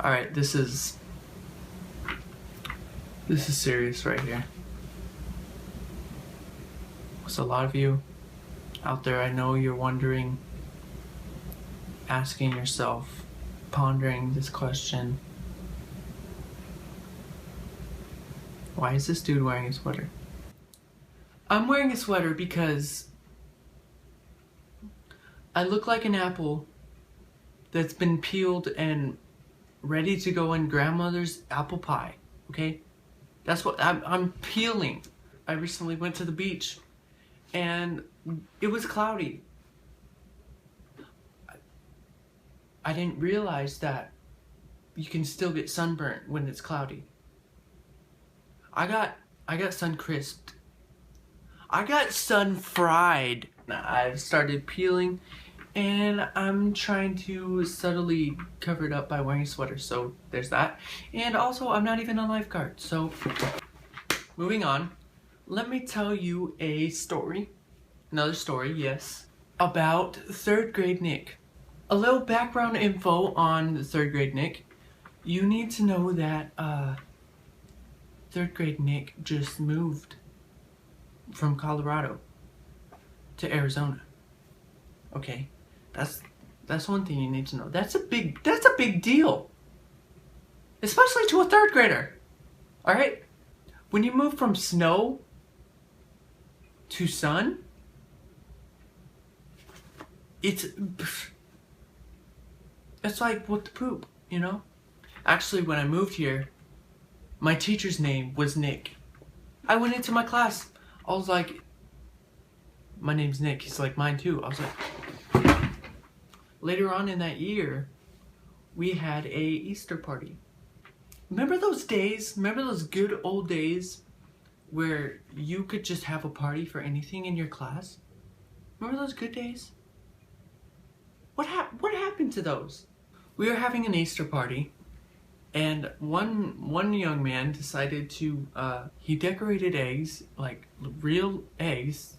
Alright, this is serious right here. So a lot of you out there, I know you're wondering, asking yourself, pondering this question. Why is this dude wearing a sweater? I'm wearing a sweater because I look like an apple that's been peeled and ready to go in grandmother's apple pie, okay? That's what I'm peeling. I recently went to the beach and it was cloudy. I didn't realize that you can still get sunburnt when it's cloudy. I got sun crisped. I got sun fried. I've started peeling and I'm trying to subtly cover it up by wearing a sweater, so there's that. And also, I'm not even a lifeguard, so moving on. Let me tell you a story, another story, yes, about 3rd grade Nick. A little background info on 3rd grade Nick. You need to know that 3rd grade Nick just moved from Colorado to Arizona. Okay, that's one thing you need to know. That's a big deal, especially to a 3rd grader. All right, when you move from snow to sun, it's like what the poop, you know? Actually, when I moved here, my teacher's name was Nick. I went into my class. I was like, my name's Nick. He's like, mine too. I was like, later on in that year, we had a Easter party. Remember those days? Remember those good old days where you could just have a party for anything in your class? Remember those good days? What happened to those? We were having an Easter party, and one young man decided to he decorated eggs, like real eggs.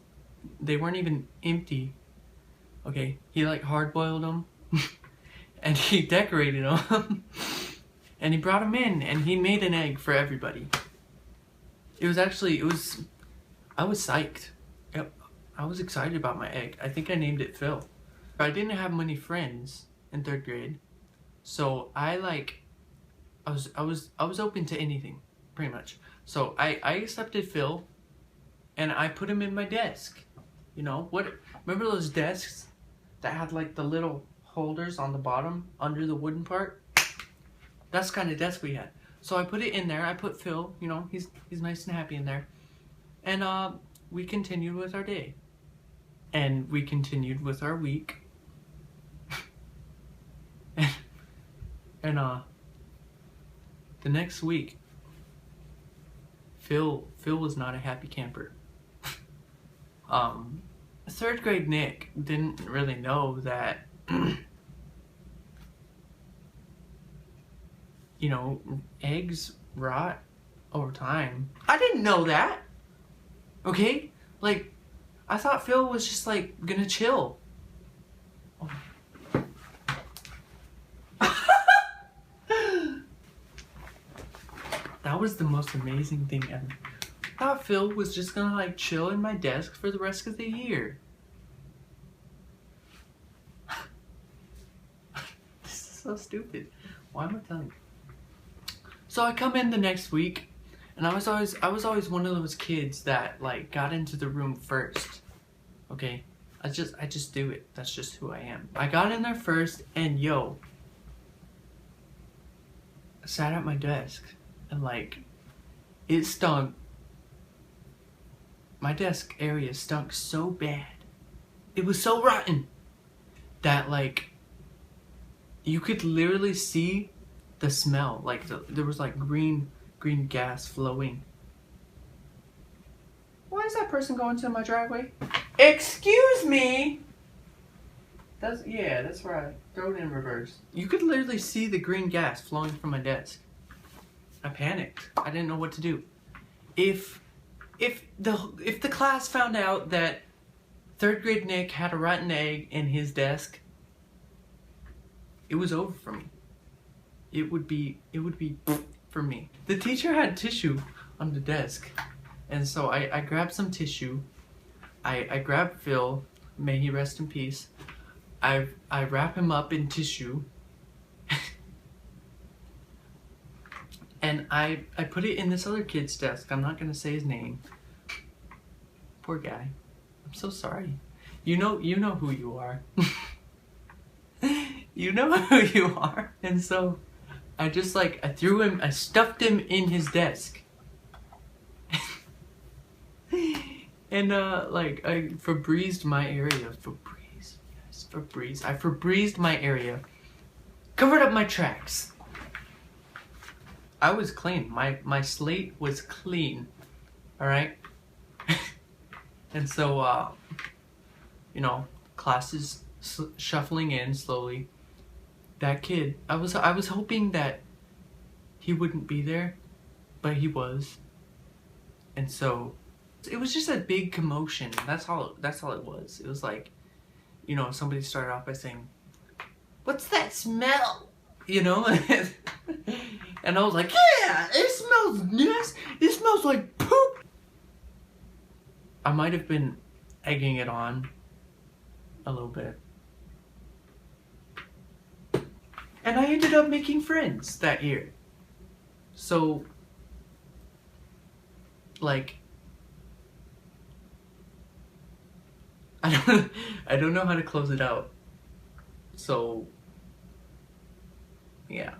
They weren't even empty. Okay, he like hard-boiled them and he decorated them and he brought them in and he made an egg for everybody. I was psyched. Yep, I was excited about my egg. I think I named it Phil. I didn't have many friends in 3rd grade, so I was open to anything, pretty much. So I accepted Phil and I put him in my desk. You know, remember those desks that had like the little holders on the bottom under the wooden part? That's the kind of desk we had. So I put it in there. I put Phil, you know, he's nice and happy in there. And we continued with our day. And we continued with our week. and the next week, Phil was not a happy camper. 3rd grade Nick didn't really know that, you know, eggs rot over time. I didn't know that. Okay? Like, I thought Phil was just like gonna chill. Oh. That was the most amazing thing ever. I thought Phil was just gonna like chill in my desk for the rest of the year. This is so stupid. Why am I telling you? So I come in the next week, and I was always one of those kids that like got into the room first. Okay, I just do it. That's just who I am. I got in there first, and I sat at my desk, and like, it stunk. My desk area stunk so bad. It was so rotten that like you could literally see the smell. Like there was like green gas flowing. Why is that person going to my driveway? Excuse me. That's right. Throw it in reverse. You could literally see the green gas flowing from my desk. I panicked. I didn't know what to do. If the class found out that 3rd grade Nick had a rotten egg in his desk, it was over for me. it would be for me. The teacher had tissue on the desk, and so I grabbed some tissue. I grabbed Phil, may he rest in peace. I wrap him up in tissue, and I put it in this other kid's desk. I'm not gonna say his name. Poor guy. I'm so sorry. You know who you are. You know who you are. And so I just I threw him, I stuffed him in his desk. And I Febrezed my area. Febreze. Yes, Febreze. I Febrezed my area. Covered up my tracks. I was clean. My slate was clean. Alright? And so you know, classes shuffling in slowly. That kid, I was hoping that he wouldn't be there, but he was. And so it was just a big commotion. That's all it was. It was like, you know, somebody started off by saying, "What's that smell?" You know? And I was like, "Yeah, it smells nice. It smells like poop." I might have been egging it on a little bit. And I ended up making friends that year. So, I don't know how to close it out. So, yeah.